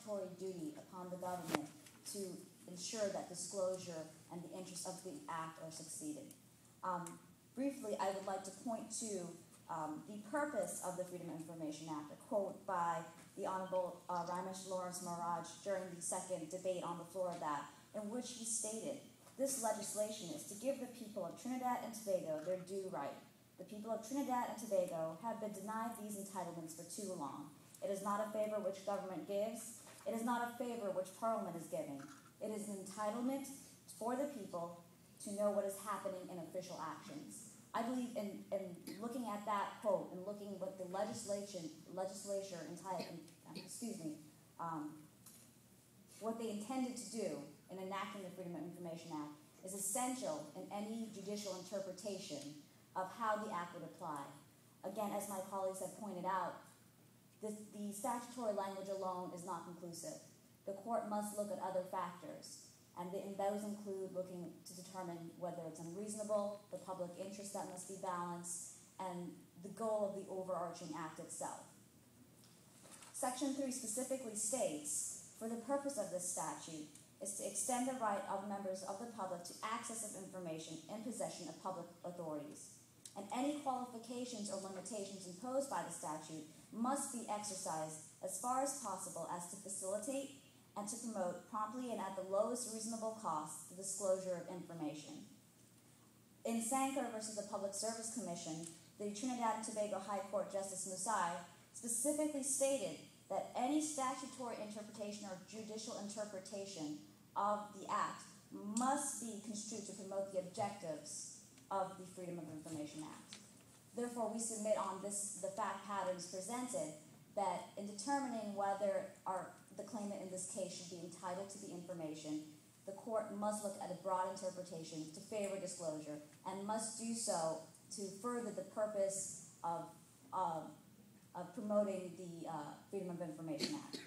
statutory duty upon the government to ensure that disclosure and the interests of the Act are succeeded. Briefly, I would like to point to the purpose of the Freedom of Information Act, a quote by the Honorable Ramesh Lawrence Maharaj during the second debate on the floor of that, in which he stated, "This legislation is to give the people of Trinidad and Tobago their due right. The people of Trinidad and Tobago have been denied these entitlements for too long. It is not a favor which government gives. It is not a favor which Parliament is giving. It is an entitlement for the people to know what is happening in official actions." I believe in looking at that quote and looking what the legislature entitled, what they intended to do in enacting the Freedom of Information Act is essential in any judicial interpretation of how the Act would apply. Again, as my colleagues have pointed out, the statutory language alone is not conclusive. The court must look at other factors, and those include looking to determine whether it's unreasonable, the public interest that must be balanced, and the goal of the overarching Act itself. Section 3 specifically states, for the purpose of this statute is to extend the right of members of the public to access of information in possession of public authorities. And any qualifications or limitations imposed by the statute must be exercised as far as possible as to facilitate and to promote promptly and at the lowest reasonable cost the disclosure of information. In Sanker versus the Public Service Commission, the Trinidad and Tobago High Court Justice Musai specifically stated that any statutory interpretation or judicial interpretation of the Act must be construed to promote the objectives of the Freedom of Information Act. Therefore, we submit on the fact patterns presented that in determining whether the claimant in this case should be entitled to the information, the court must look at a broad interpretation to favor disclosure and must do so to further the purpose of promoting the Freedom of Information Act.